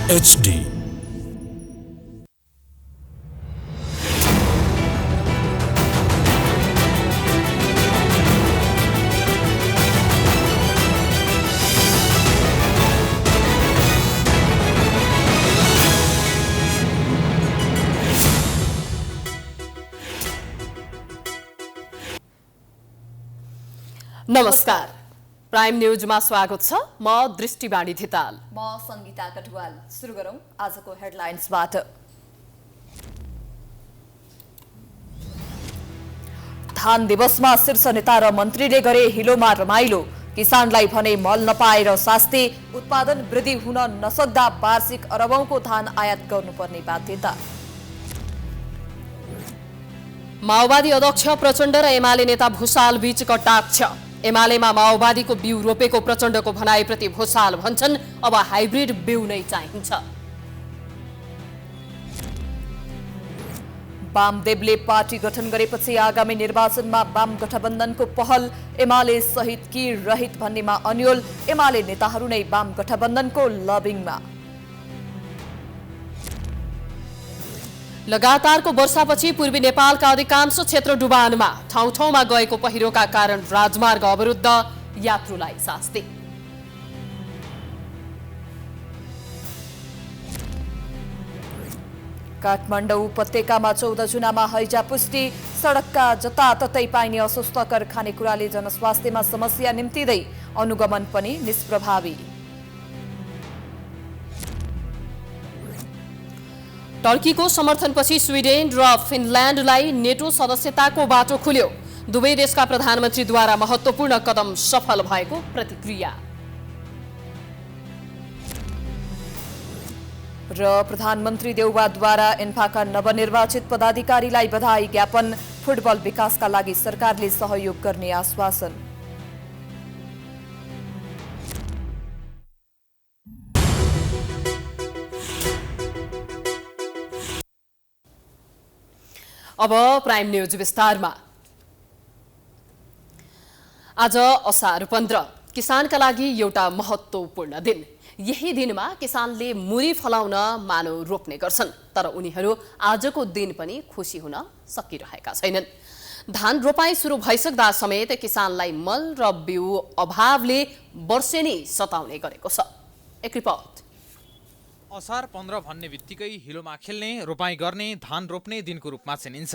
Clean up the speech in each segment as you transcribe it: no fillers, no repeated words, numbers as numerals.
HD। नमस्कार, प्राइम न्यूजमा स्वागत छ। म दृष्टिबाणी धिताल। म संगीता कटुवाल। सुरु गरौं आजको हेडलाइन्सबाट। धान दिवसमा शीर्ष नेता र मन्त्रीले गरे हिलोमा रमाइलो। किसानलाई भने मल नपाएर शास्ति। उत्पादन वृद्धि हुन नसक्दा वार्षिक अरबौंको धान आयात गर्नुपर्ने बाध्यता। माओवादी अध्यक्ष प्रचण्ड र एमाले नेता भूषाल बीच कटाक्ष। एमालेमा माओवादीको बिउ रोपेको प्रचण्डको भनाइप्रति भूषाल भन्छन् अब हाइब्रिड बिउ नै चाहिन्छ। वामदेवले पार्टी गठन गरेपछि आगामी निर्वाचनमा वाम गठबन्धनको पहल। एमाले सहित कि रहित भन्नेमा अन्यल। एमाले नेताहरू नै वाम गठबन्धनको लबिङमा। लगातारको वर्षापछि पूर्वी नेपालका अधिकांश क्षेत्र डुबानमा। ठाउँ ठाउँमा गएको पहिरोका कारण राजमार्ग अवरुद्ध। यात्रुलाई शास्ति। काठमाडौँ उपत्यकामा 14 जुनामा हैजा पुष्टि। सडकका जताततै पाइने अस्वास्थ्यकर खानेकुराले जनस्वास्थ्यमा समस्या निम्तिँदै अनुगमन पनि निष्प्रभावी। टर्कीको समर्थनपछि स्विडेन र फिनल्यान्डलाई नेटो सदस्यताको बाटो खुल्यो। दुवै देशका प्रधानमन्त्रीद्वारा महत्त्वपूर्ण कदम सफल भएको प्रतिक्रिया। र प्रधानमन्त्री देउवाद्वारा इन्फाका नवनिर्वाचित पदाधिकारीलाई बधाई ज्ञापन। फुटबल विकासका लागि सरकारले सहयोग गर्ने आश्वासन। अब प्राइम न्यूज विस्तारमा। आज असार 15 किसानका लागि एउटा महत्त्वपूर्ण दिन। यही दिनमा किसानले मुरी फलाउन मानव रोप्ने गर्छन्, तर उनीहरू आजको दिन पनि खुसी हुन सकिरहेका छैनन्। धान रोपाई सुरु भइसक्दा समेत किसानलाई मल र बिउ अभावले वर्षेनी सताउने गरेको छ। एक रिपोर्ट। असार 15 भन्ने बित्तिकै हिलोमा खेल्ने, रोपाई गर्ने, धान रोप्ने दिनको रूपमा चिनिन्छ।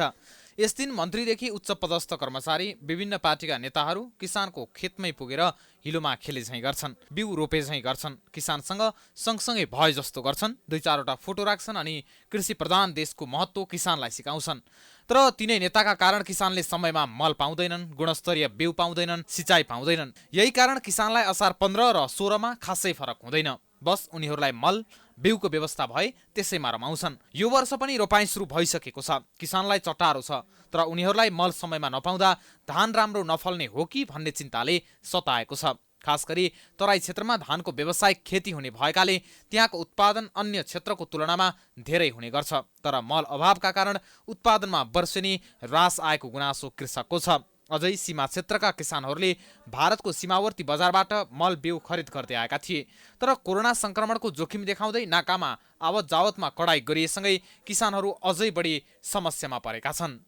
यस दिन मन्त्रीदेखि उच्च पदस्थ कर्मचारी, विभिन्न पार्टीका नेताहरू किसानको खेतमै पुगेर हिलोमा खेले झैँ गर्छन्, बिउ रोपे झैँ गर्छन्, किसानसँग सँगसँगै भए जस्तो गर्छन्, 2-4वटा फोटो राख्छन् अनि कृषि प्रधान देशको महत्त्व किसानलाई सिकाउँछन्। तर तिनै नेताका कारण किसानले समयमा मल पाउँदैनन्, गुणस्तरीय बिउ पाउँदैनन्, सिँचाइ पाउँदैनन्। यही कारण किसानलाई असार 15 र 16मा खासै फरक हुँदैन। बस उनीहरूलाई मल बिउको व्यवस्था भए त्यसैमा रमाउँछन्। यो वर्ष पनि रोपाई सुरु भइसकेको छ। किसानलाई चटारो छ, तर उनीहरूलाई मल समयमा नपाउँदा धान राम्रो नफल्ने हो कि भन्ने चिन्ताले सताएको छ। खास गरी तराई क्षेत्रमा धानको व्यावसायिक खेती हुने भएकाले त्यहाँको उत्पादन अन्य क्षेत्रको तुलनामा धेरै हुने गर्छ। तर मल अभावका कारण उत्पादनमा वर्षेनी ह्रास आएको गुनासो कृषकको छ। अझै सीमा क्षेत्रका किसानहरूले भारतको सीमावर्ती बजारबाट मल बिउ खरिद गर्दै आएका थिए, तर कोरोना संक्रमणको जोखिम देखाउँदै नाकामा आवत जावतमा कडाई गरिएसँगै किसानहरू अझै बढी समस्यामा परेका छन्।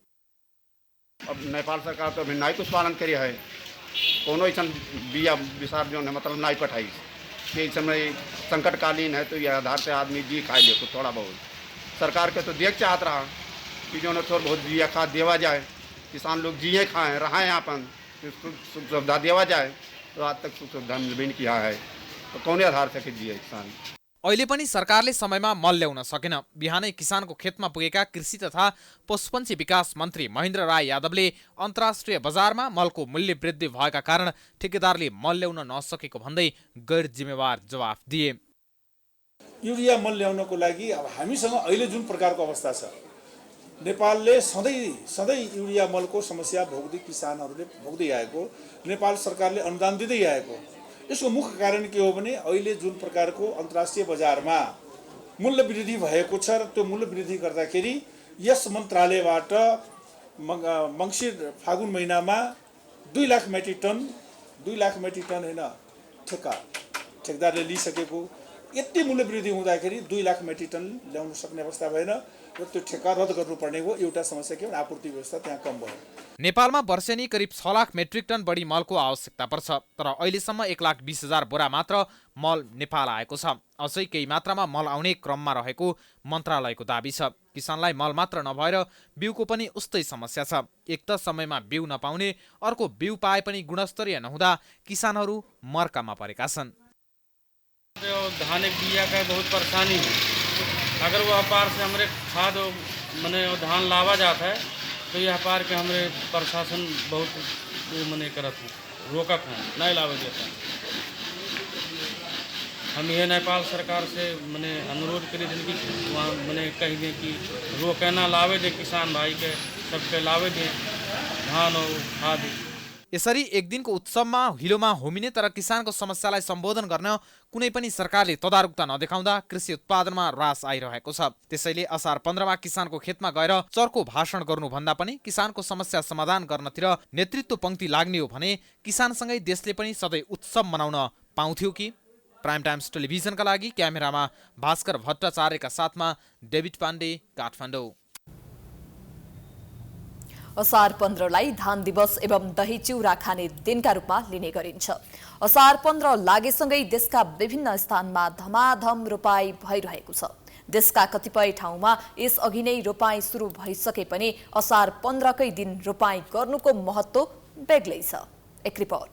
अब नेपाल सरकार तो अभी नाई कुछ पालन करी है, कोनो ऐसा बिया विसार जो है मतलब नाई पठाई कि इस समय संकटकालीन है, तो यह आधार से आदमी जी खाए ले कुछ थोड़ा बहुत। सरकार के तो देख चाहत रहा कि जो न थोड़ा बहुत बिया खाद देवा जाए, किसान लोग जिए खाएं रहें अपन, सुख सुविधा देवा जाए। तो आज तक सुख सुविधा मिल भी नहीं किया है, तो कौन आधार से जिए किसान। अहिले पनि सरकारले समयमा मल ल्याउन सकेन। बिहानै किसानको खेतमा पुगेका कृषि तथा पशुपन्छी विकास मन्त्री महेन्द्र राय यादवले अन्तर्राष्ट्रिय बजारमा मलको मूल्य वृद्धि भएका कारण ठेकेदारले मल ल्याउन नसकेको भन्दै गैर जिम्मेवार जवाफ दिए। युरिया मल ल्याउनको लागि अब हामीसँग अहिले जुन प्रकारको अवस्था छ, नेपालले सधैँ युरिया मलको समस्या भोग्दै किसानहरूले भोग्दै आएको, नेपाल सरकारले अनुदान दिँदै आएको। यसको मुख्य कारण के हो भने अहिले जुन प्रकारको अन्तर्राष्ट्रिय बजारमा मूल्य वृद्धि भएको छ र त्यो मूल्य वृद्धि गर्दाखेरि यस मन्त्रालयबाट मङ्सिर फागुन महिनामा 2 लाख मेट्रिक टन होइन ठेकदारले लिइसकेको यति मूल्य वृद्धि हुँदाखेरि 2 लाख मेट्रिक टन ल्याउन सक्ने अवस्था भएन र त्यो ठेक्का रद्द गर्नुपर्ने हो। एउटा समस्या के भने आपूर्ति व्यवस्था त्यहाँ कम भयो। नेपालमा वर्षेनी करिब 6 लाख मेट्रिक टन बढी मलको आवश्यकता पर्छ, तर अहिलेसम्म 1,20,000 बोरा मात्र मल नेपाल आएको छ। अझै केही मात्रामा मल आउने क्रममा रहेको मन्त्रालयको दाबी छ। किसानलाई मल मात्र नभएर बिउको पनि उस्तै समस्या छ। एक त समयमा बिउ नपाउने, अर्को बिउ पाए पनि गुणस्तरीय नहुँदा किसानहरू मर्कामा परेका छन्। धान एक बिया का बहुत परेशानी है। अगर वो व्यापार से हमारे खाद मने धान लावा जाता है तो यह व्यापार के हमारे प्रशासन बहुत मने करत है, रोकत है, नहीं लावे देता है। हम ये नेपाल सरकार से मने अनुरोध करी दिन की वहाँ मने कही दें कि रोके ना लावे दे, किसान भाई के सबके लावे दें धान और खाद। यसरी एक दिनको उत्सवमा हिलोमा होमिने तर किसानको समस्यालाई सम्बोधन गर्न कुनै पनि सरकारले तदारुकता नदेखाउँदा कृषि उत्पादनमा ह्रास आइरहेको छ। त्यसैले असार 15 मा किसानको खेतमा गएर चर्को भाषण गर्नुभन्दा पनि किसानको समस्या समाधान गर्नतिर नेतृत्व पंक्ति लाग्ने हो भने किसानसँगै देशले पनि सधैँ उत्सव मनाउन पाउँथ्यो कि? प्राइम टाइम्स टेलिभिजनका लागि क्यामेरामा भास्कर भट्टाचार्यका साथमा डेभिड पाण्डे, काठमाडौँ। असार 15 लाई धान दिवस एवं दही चिउरा खाने दिनका रूपमा लिने गरिन्छ। असार 15 लागेसँगै देशका विभिन्न स्थानमा धमाधम रोपाई भइरहेको छ। देशका कतिपय ठाउँमा यस अघि नै रोपाई सुरु भइसके पनि असार 15 कै दिन रोपाई गर्नुको महत्त्व बेग्लै छ। एक रिपोर्ट।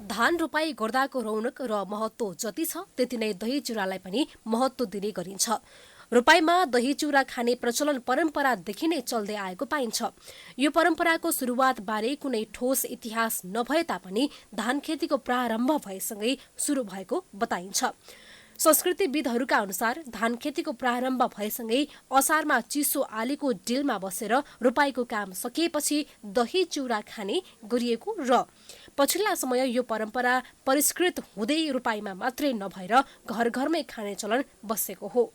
धान रोपाई गर्दाको रौनक र महत्त्व जति छ त्यति नै दही चिउरालाई पनि महत्त्व दिने गरिन्छ। रोपाईमा दही चिउरा खाने प्रचलन परम्परादेखि नै चल्दै आएको पाइन्छ। यो परम्पराको सुरुवात बारे कुनै ठोस इतिहास नभए तापनि धान खेतीको प्रारम्भ भएसँगै सुरु भएको बताइन्छ। संस्कृतिविदहरूका अनुसार धान खेतीको प्रारम्भ भएसँगै असारमा चिसो आलीको डिलमा बसेर रोपाईको काम सकिएपछि दही चिउरा खाने गरिएको र पछिल्ला समय यो परम्परा परिष्कृत हुँदै रोपाईमा मात्रै नभएर घर घरमै खाने चलन बसेको हो।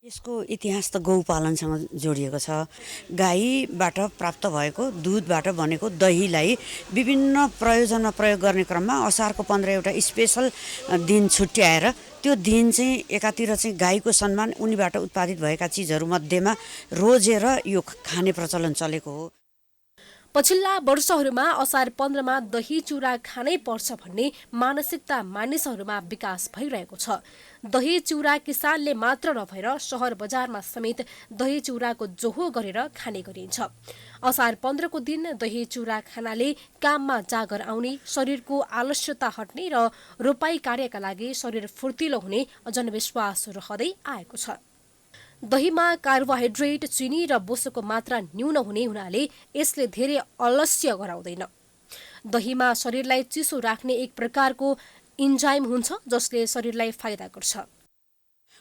यसको इतिहास त गौपालनसँग जोडिएको छ। गाईबाट प्राप्त भएको दुधबाट बनेको दहीलाई विभिन्न प्रयोजनमा प्रयोग गर्ने क्रममा असारको 15 एउटा स्पेशल दिन छुट्याएर त्यो दिन चाहिँ एकातिर चाहिँ गाईको सम्मान, उनीबाट उत्पादित भएका चिजहरू मध्येमा रोजेर यो खाने प्रचलन चलेको हो। पछिल्ला वर्षहरूमा असार 15 मा दही चिउरा खानै पर्छ भन्ने मानसिकता मानिसहरूमा विकास भइरहेको छ। दही चिउरा किसानले मात्र नभएर शहर बजारमा समेत दही चिउराको जोहो गरेर खाने गरिन्छ। असार 15 को दिन दही चिउरा खानाले काममा जागर आउने, शरीरको आलस्यता हट्ने र रोपाई कार्यका लागि शरीर फुर्तिलो हुने जनविश्वास रहँदै आएको छ। दहीमा कार्बोहाइड्रेट, चिनी र बोसोको मात्रा न्यून हुने हुनाले यसले धेरै अलस्य गराउँदैन। दहीमा शरीरलाई चिसो राख्ने एक प्रकारको इन्जाइम हुन्छ जसले शरीरलाई फाइदा गर्छ।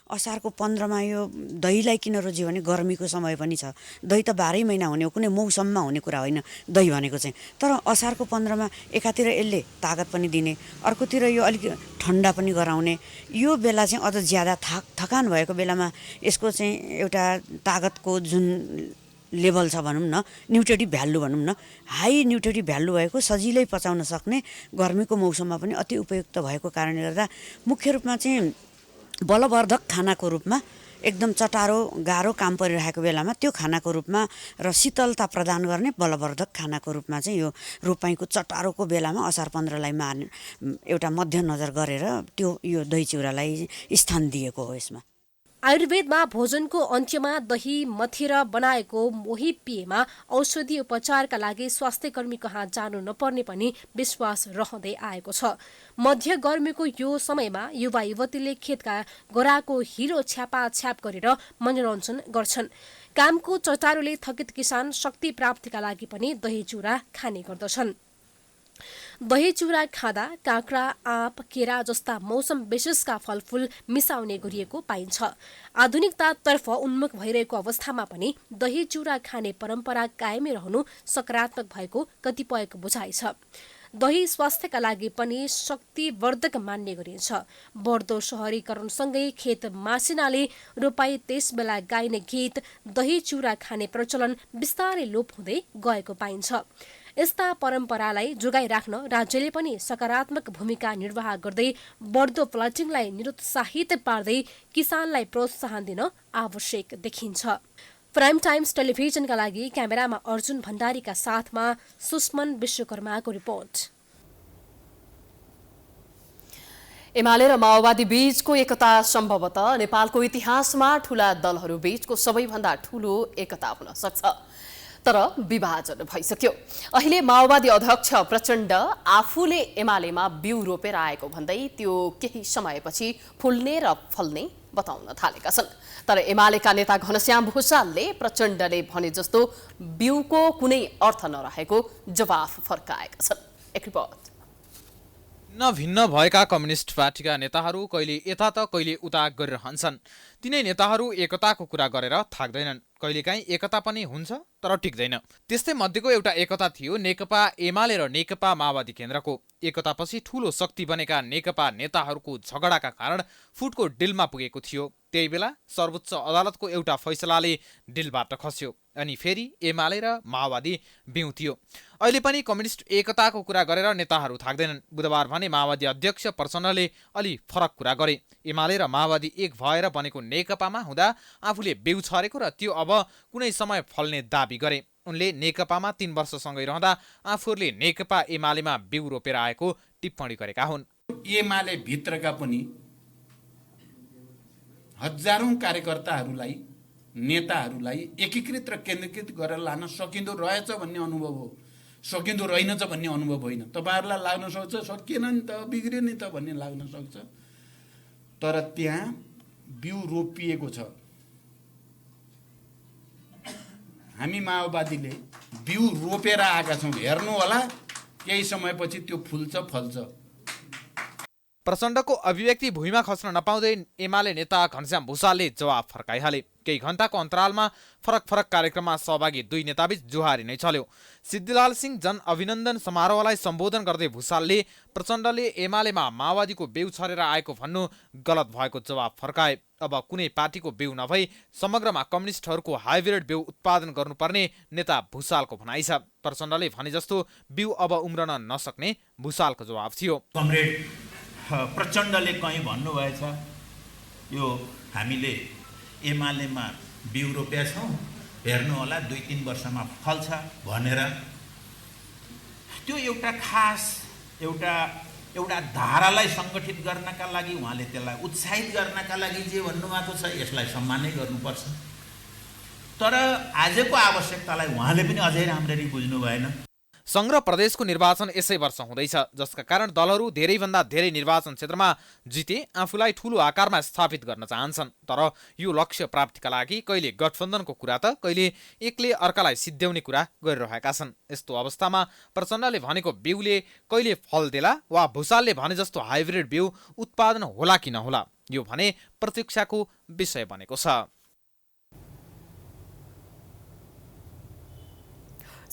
असारको 15 मा यो दहीलाई किन रोज्यो भने गर्मीको समय पनि छ। दही त 12 महिना हुने हो, कुनै मौसममा हुने कुरा होइन दही भनेको चाहिँ। तर असारको 15 मा एकातिर यसले तागत पनि दिने, अर्कोतिर यो अलिक ठन्डा पनि गराउने, यो बेला चाहिँ अझ ज्यादा थकान भएको बेलामा यसको चाहिँ एउटा तागतको जुन लेभल छ भनौँ न, न्युट्रिटिभ भ्यालु भनौँ न, हाई न्युट्रिटिभ भ्यालु भएको, सजिलै पचाउन सक्ने, गर्मीको मौसममा पनि अति उपयुक्त भएको कारणले गर्दा मुख्य रूपमा चाहिँ बलवर्धक खानाको रूपमा, एकदम चटारो गाह्रो काम परिरहेको बेलामा त्यो खानाको रूपमा र शीतलता प्रदान गर्ने बलवर्धक खानाको रूपमा चाहिँ यो रोपाईको चटारोको बेलामा असार 15 लाई एउटा मध्यनजर गरेर त्यो यो दही चिउरालाई स्थान दिएको हो। यसमा आयुर्वेदमा भोजनको अन्त्यमा दही मथेर बनाएको मोही पिएमा औषधि उपचारका लागि स्वास्थ्यकर्मी कहाँ जानु नपर्ने पनि विश्वास रहँदै आएको छ। मध्य गर्मीको यो समयमा युवा युवतीले खेतका गराको हिलो छ्यापाछ्याप गरेर मनोरञ्जन गर्छन्। कामको चटारोले थकित किसान शक्ति प्राप्तिका लागि पनि दही चिउरा खाने गर्दछन्। दही चिउरा खाँदा काँक्रा, आँप, केरा जस्ता मौसम विशेषका फलफूल मिसाउने गरिएको पाइन्छ। आधुनिकतातर्फ उन्मुख भइरहेको अवस्थामा पनि दही चिउरा खाने परम्परा कायमै रहनु सकारात्मक भएको कतिपयको बुझाइ छ। दही स्वास्थ्यका लागि पनि शक्तिवर्धक मान्ने गरिन्छ। बढ्दो शहरीकरणसँगै खेत मासिनाले रोपाई त्यसबेला गाइने गीत दही चिउरा खाने प्रचलन बिस्तारै लोप हुँदै गएको पाइन्छ। यस्ता परम्परालाई जोगाइराख्न राज्यले पनि सकारात्मक भूमिका निर्वाह गर्दै बढ्दो प्लटिङलाई निरुत्साहित पार्दै किसानलाई प्रोत्साहन दिन आवश्यक देखिन्छ। प्राइम टाइम्स टेलिभिजनका लागि क्यामेरामा अर्जुन भण्डारीका साथमा सुष्मन विश्वकर्माको रिपोर्ट। एमाले र माओवादी बीचको एकता सम्भवतः नेपालको इतिहासमा ठूला दलहरू बीचको सबैभन्दा ठूलो एकता हुन सक्छ, तर विभाजन भइसक्यो। अहिले माओवादी अध्यक्ष प्रचण्ड आफूले एमालेमा बिउ रोपेर आएको भन्दै त्यो केही समयपछि फुल्ने र फल्ने बताउन थालेका छन्। तर एमालेका नेता घनश्याम भुसालले प्रचण्डले भने जस्तो बिउको कुनै अर्थ नरहेको जवाफ फर्काएका छन्। एक रिपोर्ट। भिन्न भएका कम्युनिस्ट पार्टीका नेताहरू कहिले यता त कहिले उता गरिरहन्छन्। तिनै नेताहरू एकताको कुरा गरेर थाक्दैनन्। कहिलेकाहीँ एकता पनि हुन्छ तर टिक्दैन। त्यस्तै मध्येको एउटा एकता थियो नेकपा एमाले र नेकपा माओवादी केन्द्रको। एकतापछि ठूलो शक्ति बनेका नेकपा नेताहरूको झगडाका कारण फुटको डिलमा पुगेको थियो। त्यही बेला सर्वोच्च अदालतको एउटा फैसलाले डिलबाट खस्यो अनि फेरि एमाले र माओवादी बिउतियो। अहिले पनि कम्युनिस्ट एकताको कुरा गरेर नेताहरू थाक्दैनन्। बुधबार भने माओवादी अध्यक्ष प्रचण्डले अलि फरक कुरा गरे। एमाले र माओवादी एक भएर बनेको नेकपामा हुँदा आफूले बिउ छरेको र त्यो अब कुनै समय फल्ने दाबी गरे। उनले नेकपामा 3 वर्षसँगै रहँदा आफूहरूले नेकपा एमालेमा बिउ रोपेर आएको टिप्पणी गरेका हुन्। एमाले भित्रका पनि हजारौं कार्यकर्ताहरूलाई नेताहरूलाई एकीकृत र केन्द्रीकृत गरेर लान सकिँदो रहेछ भन्ने अनुभव हो, सकिँदो रहेनछ भन्ने अनुभव होइन। तपाईँहरूलाई लाग्न सक्छ सकिएन नि त, बिग्रियो नि त भन्ने लाग्न सक्छ, तर त्यहाँ बिउ रोपिएको छ। हामी माओवादीले बिउ रोपेर आएका छौँ, हेर्नु होला केही समयपछि त्यो फुल्छ फल्छ। प्रचण्डको अभिव्यक्ति भुइँमा खस्न नपाउँदै एमाले नेता घनश्याम भुसालले जवाफ फर्काइहाले। केही घण्टाको अन्तरालमा फरक फरक कार्यक्रममा सहभागी दुई नेताबीच जुहारी नै चल्यो। सिद्धिलाल सिंह जन अभिनन्दन समारोहलाई सम्बोधन गर्दै भुसालले प्रचण्डले एमालेमा माओवादीको बिउ छरेर आएको भन्नु गलत भएको जवाफ फर्काए। अब कुनै पार्टीको बिउ नभई समग्रमा कम्युनिस्टहरूको हाइब्रिड बिउ उत्पादन गर्नुपर्ने नेता भुसालको भनाइ छ। प्रचण्डले भने जस्तो बिउ अब उम्रन नसक्ने भुसालको जवाफ थियो। कमरेड प्रचण्डले कहीँ भन्नुभएछ यो हामीले एमालेमा बिउ रोपेका छौँ, हेर्नु होला 2-3 वर्षमा फल्छ भनेर। त्यो एउटा खास एउटा धारालाई सङ्गठित गर्नका लागि उहाँले त्यसलाई उत्साहित गर्नका लागि जे भन्नुभएको छ यसलाई सम्मानै गर्नुपर्छ। तर आजको आवश्यकतालाई उहाँले पनि अझै राम्ररी बुझ्नु भएन। सङ्घ र प्रदेशको निर्वाचन यसै वर्ष हुँदैछ, जसका कारण दलहरू धेरैभन्दा धेरै निर्वाचन क्षेत्रमा जिते आफूलाई ठूलो आकारमा स्थापित गर्न चाहन्छन्। तर यो लक्ष्य प्राप्तिका लागि कहिले गठबन्धनको कुरा त कहिले एकले अर्कालाई सिद्ध्याउने कुरा गरिरहेका छन्। यस्तो अवस्थामा प्रचण्डले भनेको बिउले कहिले फल देला वा भुसालले भने जस्तो हाइब्रिड बिउ उत्पादन होला कि नहोला, यो भने प्रतीक्षाको विषय बनेको छ।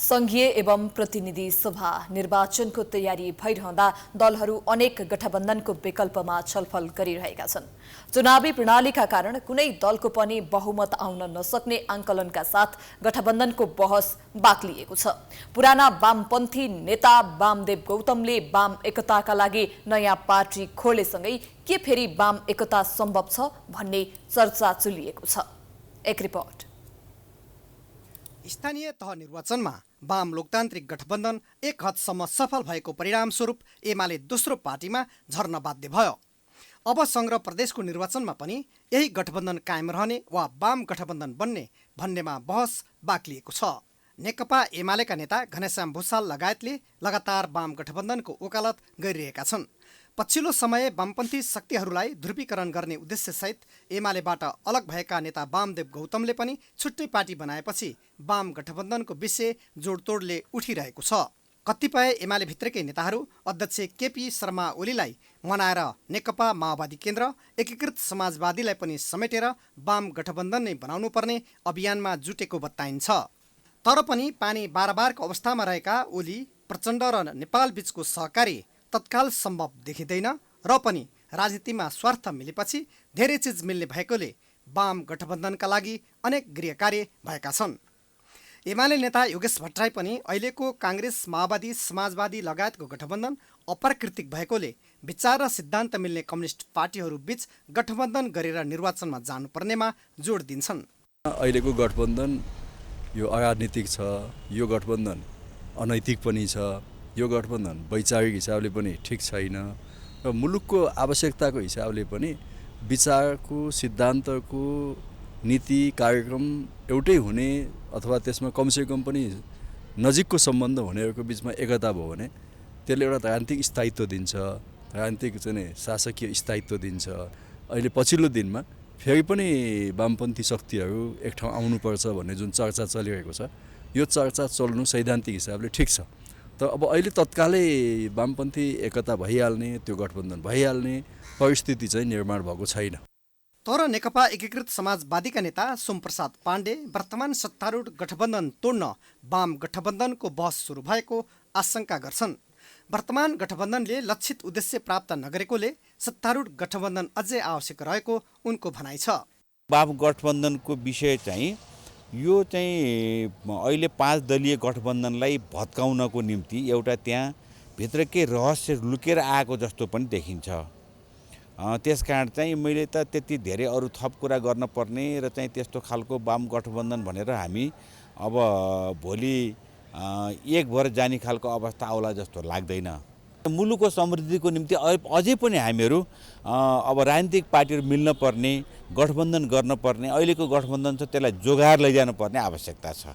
संघीय एवं प्रतिनिधि सभा निर्वाचनको तयारी भइरहँदा दलहरू अनेक गठबन्धनको विकल्पमा छलफल गरिरहेका छन्। चुनावी प्रणालीका कारण कुनै दलको पनि बहुमत आउन नसक्ने आंकलनका साथ गठबन्धनको बहस बाक्लिएको छ। पुराना वामपन्थी नेता वामदेव गौतमले वाम एकताका लागि नयाँ पार्टी खोलेसँगै के फेरि वाम एकता सम्भव छ भन्ने चर्चा चलिएको छ। एक रिपोर्ट। स्थानीय तह निर्वाचनमा वाम लोकतान्त्रिक गठबन्धन एक हदसम्म सफल भएको परिणामस्वरूप एमाले दोस्रो पार्टीमा झर्न बाध्य भयो। अब सङ्घ र प्रदेशको निर्वाचनमा पनि यही गठबन्धन कायम रहने वा वाम गठबन्धन बन्ने भन्नेमा बहस बाक्लिएको छ। नेकपा एमालेका नेता घनश्याम भुसाल लगायतले लगातार वाम गठबन्धनको वकालत गरिरहेका छन्। पछिल्लो समय वामपन्थी शक्तिहरूलाई ध्रुवीकरण गर्ने उद्देश्यसहित एमालेबाट अलग भएका नेता वामदेव गौतमले पनि छुट्टै पार्टी बनाएपछि वाम गठबन्धनको विषय जोडतोडले उठिरहेको छ। कतिपय एमाले भित्रकै नेताहरू अध्यक्ष केपी शर्मा ओलीलाई मनाएर नेकपा माओवादी केन्द्र एकीकृत समाजवादीलाई पनि समेटेर वाम गठबन्धन नै बनाउनु पर्ने अभियानमा जुटेको बताइन्छ। तर पनि पानी बारबारको अवस्थामा रहेका ओली प्रचण्ड र नेपाल बीचको सहकारी तत्काल सम्भव देखिँदैन र पनि राजनीतिमा स्वार्थ मिलेपछि धेरै चिज मिल्ने भएकोले वाम गठबन्धनका लागि अनेक गृह कार्य भएका छन्। एमाले नेता योगेश भट्टराई पनि अहिलेको काङ्ग्रेस माओवादी समाजवादी लगायतको गठबन्धन अप्राकृतिक भएकोले विचार र सिद्धान्त मिल्ने कम्युनिस्ट पार्टीहरू बीच गठबन्धन गरेर निर्वाचनमा जानुपर्नेमा जोड दिन्छन्। अहिलेको गठबन्धन यो अराजनीतिक छ, यो गठबन्धन अनैतिक पनि छ, यो गठबन्धन वैचारिक हिसाबले पनि ठिक छैन र मुलुकको आवश्यकताको हिसाबले पनि विचारको सिद्धान्तको नीति कार्यक्रम एउटै हुने अथवा त्यसमा कमसेकम पनि नजिकको सम्बन्ध हुनेहरूको बिचमा एकता भयो भने त्यसले एउटा राजनीतिक स्थायित्व दिन्छ, राजनीतिक चाहिँ शासकीय स्थायित्व दिन्छ। अहिले पछिल्लो दिनमा फेरि पनि वामपन्थी शक्तिहरू एक ठाउँ आउनुपर्छ भन्ने जुन चर्चा चलिरहेको छ, यो चर्चा चल्नु सैद्धान्तिक हिसाबले ठिक छ। तर अब अहिले तत्कालै वामपन्थी एकता भइहाल्ने, त्यो गठबन्धन भइहाल्ने परिस्थिति चाहिँ निर्माण भएको छैन। तर नेकपा एकीकृत समाजवादीका नेता सोमप्रसाद पाण्डे वर्तमान सत्तारूढ गठबन्धन तोड्न वाम गठबन्धनको बहस सुरु भएको आशंका गर्छन्। वर्तमान गठबन्धनले लक्षित उद्देश्य प्राप्त नगरेकोले सत्तारूढ गठबन्धन अझै आवश्यक रहेको उनको भनाइ छ। वाम गठबन्धनको विषय चाहिँ यो चाहिँ अहिले 5 दलीय गठबन्धनलाई भत्काउनको निम्ति एउटा त्यहाँ भित्र के रहस्य लुकेर आएको जस्तो पनि देखिन्छ। त्यसकारण चाहिँ मैले त त्यति धेरै अरू थप कुरा गर्न पर्ने र चाहिँ त्यस्तो खालको वाम गठबन्धन भनेर हामी अब भोलि एक भएर जाने खालको अवस्था आउला जस्तो लाग्दैन। मुलुकको समृद्धिको निम्ति अझै पनि हामीहरू अब राजनीतिक पार्टीहरू मिल्न पर्ने, गठबन्धन गर्न पर्ने, अहिलेको गठबन्धन छ त्यसलाई जोगाएर लैजानु पर्ने आवश्यकता छ।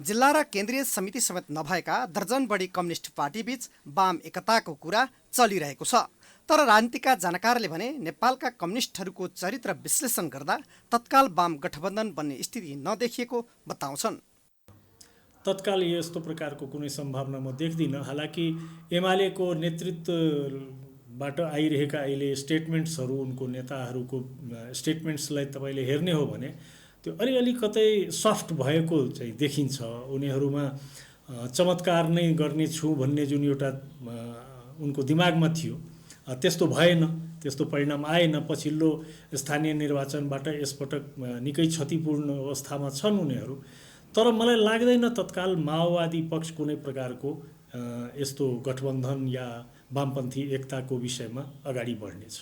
जिल्ला र केन्द्रीय समिति समेत नभएका दर्जन बढी कम्युनिस्ट पार्टीबीच वाम एकताको कुरा चलिरहेको छ। तर राजनीतिका जानकारले भने नेपालका कम्युनिस्टहरूको चरित्र विश्लेषण गर्दा तत्काल वाम गठबन्धन बन्ने स्थिति नदेखिएको बताउँछन्। तत्काल यस्तो प्रकारको कुनै सम्भावना म देख्दिनँ। हालाकि एमालेको नेतृत्वबाट आइरहेका अहिले स्टेटमेन्ट्सहरू, उनको नेताहरूको स्टेटमेन्ट्सलाई तपाईँले हेर्ने हो भने त्यो अलिअलि कतै सफ्ट भएको चाहिँ देखिन्छ। उनीहरूमा चमत्कार नै गर्ने छु भन्ने जुन एउटा उनको दिमागमा थियो त्यस्तो भएन, त्यस्तो परिणाम आएन। पछिल्लो स्थानीय निर्वाचनबाट यसपटक निकै क्षतिपूर्ण अवस्थामा छन् उनीहरू। तर मलाई लाग्दैन तत्काल माओवादी पक्ष कुनै प्रकारको यस्तो गठबन्धन या वामपन्थी एकताको विषयमा अगाडि बढ्नेछ।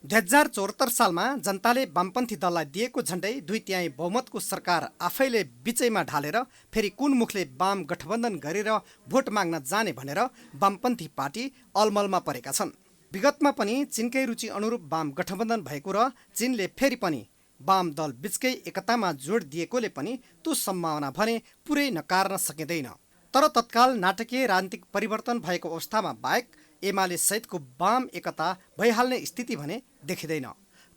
2074 सालमा जनताले वामपन्थी दललाई दिएको झण्डै 2/3 बहुमतको सरकार आफैले बिचैमा ढालेर फेरि कुन मुखले वाम गठबन्धन गरेर भोट माग्न जाने भनेर वामपन्थी पार्टी अलमलमा परेका छन्। विगतमा पनि चीनकै रुचि अनुरूप वाम गठबन्धन भएको र चीनले फेरि पनि वाम दल बीचकै एकतामा जोड दिएकोले पनि त्यो सम्भावना भने पुरै नकार्न सकिँदैन। तर तत्काल नाटकीय राजनीतिक परिवर्तन भएको अवस्थामा बाहेक एमाले सहितको वाम एकता भइहाल्ने स्थिति भने देखिँदैन।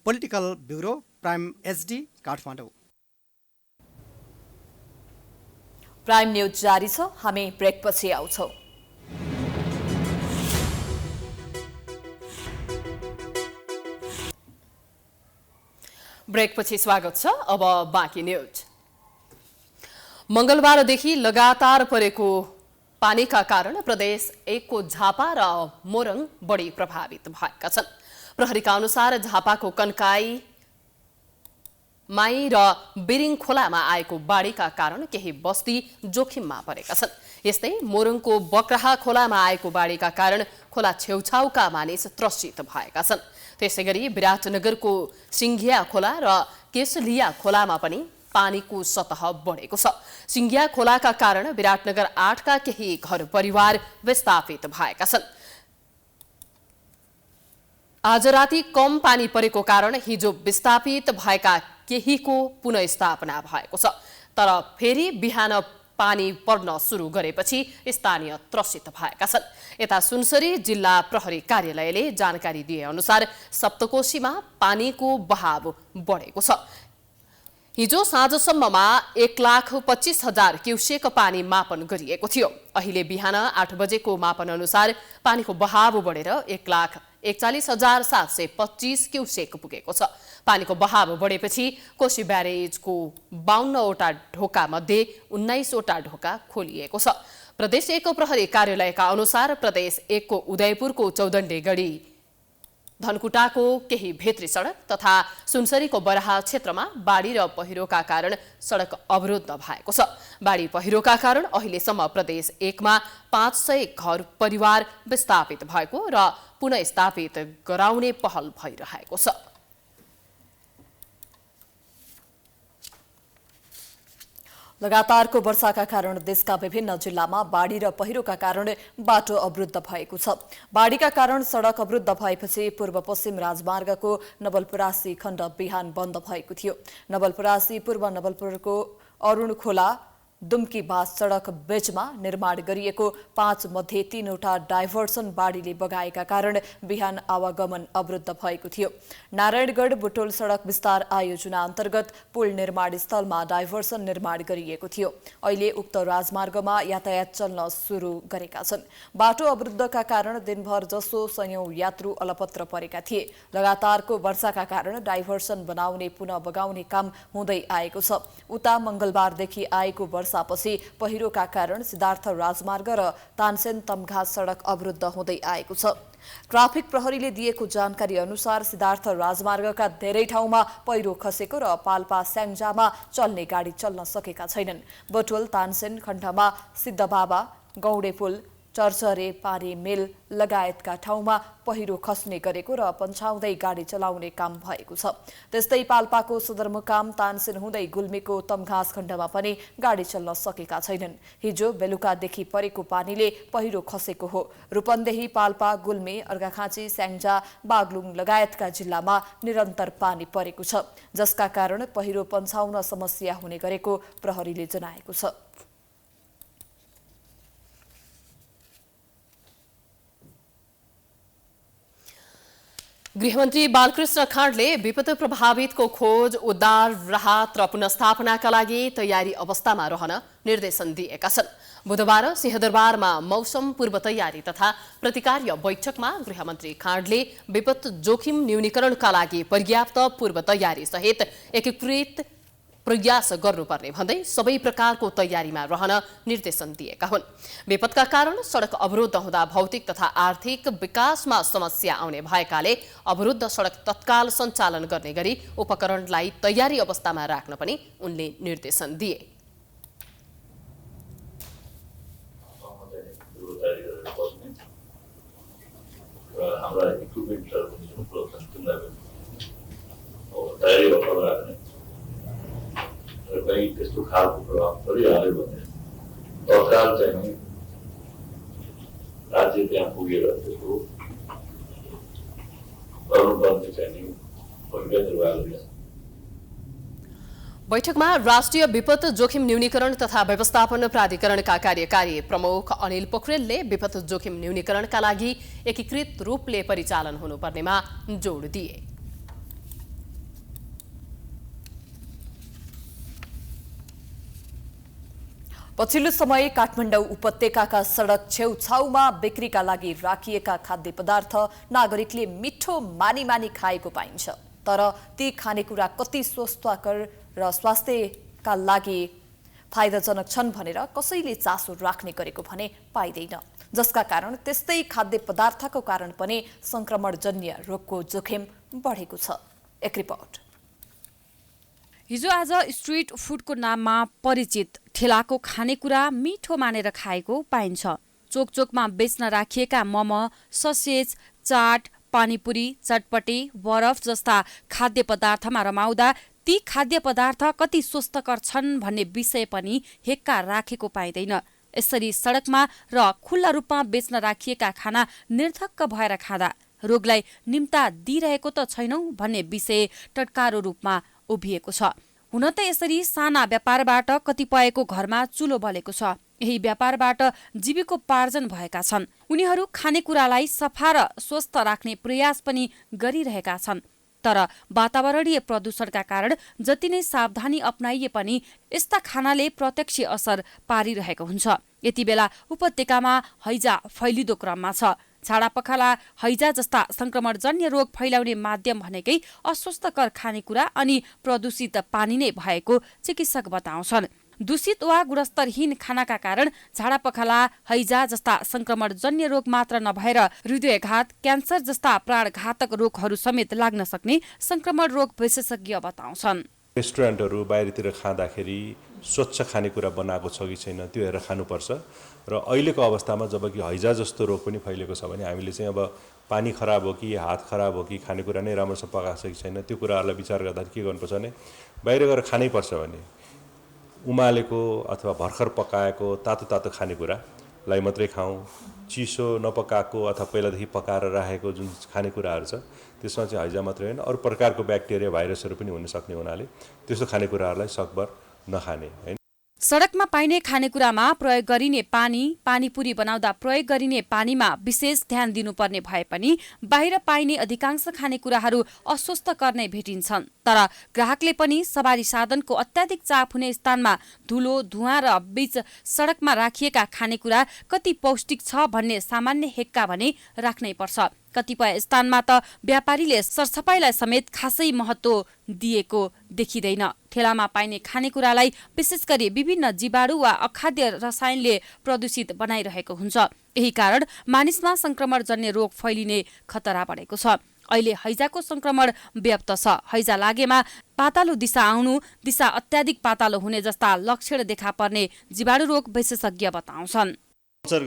Political bureau, prime HD, Kathmandu. Prime news जारी छ, हामी ब्रेकपछि आउँछौँ। ब्रेकपछि स्वागत छ। अब बाँकी न्यूज। मंगलबारदेखि लगातार परेको पानीका कारण प्रदेश 1 को झापा र मोरङ बढी प्रभावित भएका छन्। प्रहरीका अनुसार झापाको कन्काई, माई र बिरिङ खोलामा आएको बाढीका कारण केही बस्ती जोखिममा परेका छन्। यस्तै मोरङको बक्राहा खोलामा आएको बाढीका कारण खोला छेउछाउका मानिस त्रसित भएका छन्। त्यसैगरी विराटनगरको सिङ्घिया खोला र केसलिया खोलामा पनि पानीको सतह बढेको छ। सिङ्घिया खोलाका कारण विराटनगर 8 का केही घर परिवार विस्थापित भएका छन्। आज राति कम पानी परेको कारण हिजो विस्थापित भएका केहीको पुनःस्थापना भएको छ। तर फेरि बिहान पानी पर्न सुरु गरेपछि स्थानीय त्रसित भएका छन्। यता सुनसरी जिल्ला प्रहरी कार्यालयले जानकारी दिए अनुसार सप्तकोशीमा पानीको बहाव बढेको छ। हिजो साँझसम्ममा 1,25,000 क्युसेक पानी मापन गरिएको थियो। अहिले बिहान 8 बजेको मापन अनुसार पानीको बहाव बढेर 1,41,725 क्युसेक पुगेको छ। पानीको बहाव बढेपछि कोशी ब्यारेजको 52 वटा ढोका मध्ये 19 वटा ढोका खोलिएको छ। प्रदेश 1 प्रहरी कार्यालयका अनुसार प्रदेश 1 को उदयपुरको चौदण्डेगढी धनकुटाको केही भित्री सडक तथा सुनसरीको बराहा क्षेत्रमा बाढी र पहिरोका कारण सडक अवरुद्ध भएको छ। बाढी पहिरोका कारण अहिलेसम्म प्रदेश 1 मा 500 घर परिवार विस्थापित भएको र पुनःस्थापित गराउने पहल भइरहेको छ। लगातारको वर्षाका कारण देशका विभिन्न जिल्लामा बाढी र पहिरोका कारण बाटो अवरुद्ध भएको छ। बाढीका कारण सडक अवरुद्ध भएपछि पूर्व पश्चिम राजमार्गको नवलपरासी खण्ड बिहान बन्द भएको थियो। नवलपरासी पूर्व नवलपुरको अरुण खोला दुम्की बास सडक बीचमा निर्माण गरिएको 5 मध्ये 3 वटा डाइभर्सन बाढीले बगाएका कारण बिहान आवागमन अवरुद्ध भएको थियो। नारायणगढ बुटोल सडक विस्तार आयोजना अन्तर्गत पुल निर्माण स्थलमा डाइभर्सन निर्माण गरिएको थियो। अहिले उक्त राजमार्गमा यातायात चल्न सुरु गरेका छन्। बाटो अवरुद्धका कारण दिनभर जसो सयौं यात्रु अलपत्र परेका थिए। लगातारको वर्षाका कारण डाइभर्सन बनाउने पुनः बगाउने काम हुँदै आएको छ। उता मंगलबारदेखि आएको वर्षापछि पहिरोका कारण सिद्धार्थ राजमार्ग र तानसेन तमघास सडक अवरुद्ध हुँदै आएको छ। ट्राफिक प्रहरीले दिएको जानकारी अनुसार सिद्धार्थ राजमार्गका धेरै ठाउँमा पहिरो खसेको र पाल्पा स्याङ्जामा चल्ने गाडी चल्न सकेका छैनन्। बटोल तानसेन खण्डमा सिद्धबाबा गौडे पुल चर्चरे पारी मेल लगायतका ठाउँमा पहिरो खस्ने गरेको र पन्छाउँदै गाडी चलाउने काम भएको छ। त्यस्तै पाल्पाको सदरमुकाम तानसेन हुँदै गुल्मीको तमघास खण्डमा पनि गाडी चल्न सकेका छैनन्। हिजो बेलुकादेखि परेको पानीले पहिरो खसेको हो। रूपन्देही पाल्पा गुल्मी अर्घाखाँची स्याङ्जा बागलुङ लगायतका जिल्लामा निरन्तर पानी परेको छ, जसका कारण पहिरो पन्छाउन समस्या हुने गरेको प्रहरीले जनाएको छ। गृहमन्त्री बालकृष्ण खाँडले विपद प्रभावितको खोज, उद्धार, राहत र पुनर्स्थापनाका लागि तयारी अवस्थामा रहन निर्देशन दिएका छन्। बुधबार सिंहदरबारमा मौसम पूर्व तयारी तथा प्रतिकार्य बैठकमा गृहमन्त्री खाँडले विपद जोखिम न्यूनीकरणका लागि पर्याप्त पूर्व तयारी सहित एकीकृत प्रयास गर्नुपर्ने भन्दै सबै प्रकारको तयारीमा रहन निर्देशन दिएका हुन्। विपदका कारण सडक अवरुद्ध हुँदा भौतिक तथा आर्थिक विकासमा समस्या आउने भएकाले अवरुद्ध सडक तत्काल सञ्चालन गर्ने गरी उपकरणलाई तयारी अवस्थामा राख्न पनि उनले निर्देशन दिए। कहीँ त्यस्तो खालको प्रभाव परिहाल्यो भने तत्काल चाहिँ राज्य त्यहाँ पुगेर त्यसको गर्नुपर्ने चाहिँ भूमिका निर्वाह गरिन्छ। बैठकमा राष्ट्रिय विपद जोखिम न्यूनीकरण तथा व्यवस्थापन प्राधिकरणका कार्यकारी प्रमुख अनिल पोखरेलले विपद जोखिम न्यूनीकरणका लागि एकीकृत रूपले परिचालन हुनुपर्नेमा जोड दिए। पछिल्लो समय काठमाडौँ उपत्यकाका सडक छेउछाउमा बिक्रीका लागि राखिएका खाद्य पदार्थ नागरिकले मिठो मानी मानी खाएको पाइन्छ। तर ती खानेकुरा कति स्वास्थ्यकर र स्वास्थ्यका लागि फाइदाजनक छन् भनेर कसैले चासो राख्ने गरेको भने पाइँदैन, जसका कारण त्यस्तै खाद्य पदार्थको कारण पनि संक्रमणजन्य रोगको जोखिम बढेको छ। एक रिपोर्ट। हिजो आज स्ट्रिट फुडको नाममा परिचित ठेलाको खानेकुरा मिठो मानेर खाएको पाइन्छ। चोकचोकमा बेच्न राखिएका मोमो, ससेज, चाट, पानीपुरी, चटपटी, बरफ जस्ता खाद्य पदार्थमा रमाउँदा ती खाद्य पदार्थ कति स्वस्थकर छन् भन्ने विषय पनि हेक्का राखेको पाइँदैन। यसरी सडकमा र खुल्ला रूपमा बेच्न राखिएका खाना निर्धक्क भएर खाँदा रोगलाई निम्ता दिइरहेको त छैनौं भन्ने विषय टटकारो रूपमा उभिएको छ। हुन त यसरी साना व्यापारबाट कतिपयको घरमा चुलो बलेको छ। यही व्यापारबाट जीविकोपार्जन भएका छन्। उनीहरू खानेकुरालाई सफा र स्वस्थ राख्ने प्रयास पनि गरिरहेका छन्। तर वातावरणीय प्रदूषणका कारण जति नै सावधानी अपनाइए पनि यस्ता खानाले प्रत्यक्ष असर पारिरहेको हुन्छ। यति बेला उपत्यकामा हैजा फैलिदो क्रममा छ। छाडापखाला, हैजा जस्ता संक्रमणजन्य रोग फैलाउने माध्यम भनेकै अस्वस्थकर खानेकुरा अनि प्रदूषित पानी नै भएको चिकित्सक बताउँछन्। दूषित वा गुणस्तरहीन खानाका कारण झाडापखाला, हैजा जस्ता संक्रमणजन्य रोग मात्र नभएर हृदयघात, क्यान्सर जस्ता प्राणघातक रोगहरू समेत लाग्न सक्ने संक्रमण रोग विशेषज्ञ बताउँछन्। रेस्टुरेन्टहरू बाहिरतिर खाँदाखेरि स्वच्छ खानेकुरा बनाएको छ कि छैन त्यो हेरेर खानुपर्छ। र अहिलेको अवस्थामा जबकि हैजा जस्तो रोग पनि फैलेको छ भने हामीले चाहिँ अब पानी खराब हो कि हात खराब हो कि खानेकुरा नै राम्रोसँग पकाएको छ कि छैन त्यो कुराहरूलाई विचार गर्दा के गर्नुपर्छ भने बाहिर गएर खानै पर्छ भने उमालेको अथवा भर्खर पकाएको तातो खानेकुरालाई मात्रै खाउँ। चिसो नपकाएको अथवा पहिलादेखि पकाएर राखेको जुन खानेकुराहरू छ त्यसमा चाहिँ हैजा मात्रै होइन अरू प्रकारको ब्याक्टेरिया भाइरसहरू पनि हुन सक्ने हुनाले त्यस्तो खानेकुराहरूलाई सकभर नखाने हैन। सडकमा पाइने खानेकुरामा प्रयोग गरिने पानी, पानीपुरी बनाउँदा प्रयोग गरिने पानीमा विशेष ध्यान दिनुपर्ने भए पनि बाहिर पाइने अधिकांश खानेकुराहरू अस्वस्थकर नै भेटिन्छन्। तर ग्राहकले पनि सवारी साधनको अत्याधिक चाप हुने स्थानमा धुलो, धुवाँ र बीच सडकमा राखिएका खानेकुरा कति पौष्टिक छ भन्ने सामान्य हेक्का भने राख्नै पर्छ। कतिपय स्थानमा त व्यापारीले सरसफाइलाई समेत खासै महत्त्व दिएको देखिँदैन। ठेलामा पाइने खानेकुरालाई विशेष गरी विभिन्न जीवाणु वा अखाद्य रसायनले प्रदूषित बनाइरहेको हुन्छ। यही कारण मानिसमा संक्रमणजन्य रोग फैलिने खतरा बढेको छ। अहिले हैजाको संक्रमण व्याप्त छ। हैजा लागेमा पातालो दिशा आउनु, दिशा अत्याधिक पातालो हुने जस्ता लक्षण देखा पर्ने जीवाणु रोग विशेषज्ञ बताउँछन्।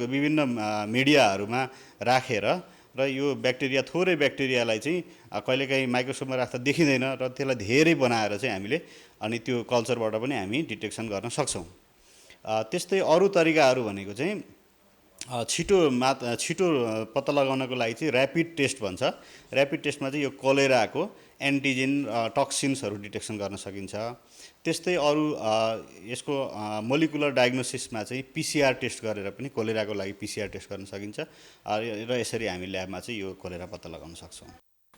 विभिन्न मिडियाहरूमा राखेर र यो ब्याक्टेरिया थोरै ब्याक्टेरियालाई चाहिँ कहिलेकाहीँ माइक्रोस्कोपमा राख्दा देखिँदैन र त्यसलाई धेरै बनाएर चाहिँ हामीले अनि त्यो कल्चरबाट पनि हामी डिटेक्सन गर्न सक्छौँ। त्यस्तै अरू तरिकाहरू भनेको चाहिँ छिटो पत्ता लगाउनको लागि चाहिँ ऱ्यापिड टेस्ट भन्छ। ऱ्यापिड टेस्टमा चाहिँ यो कोलेराको एन्टिजेन टक्सिन्सहरू डिटेक्सन गर्न सकिन्छ। त्यस्तै अरू यसको मोलिकुलर डायग्नोसिसमा चाहिँ पिसिआर टेस्ट गरेर पनि कोलेराको लागि पिसिआर टेस्ट गर्न सकिन्छ र यसरी हामी ल्याबमा चाहिँ यो कोलेरा पत्ता लगाउन सक्छौँ।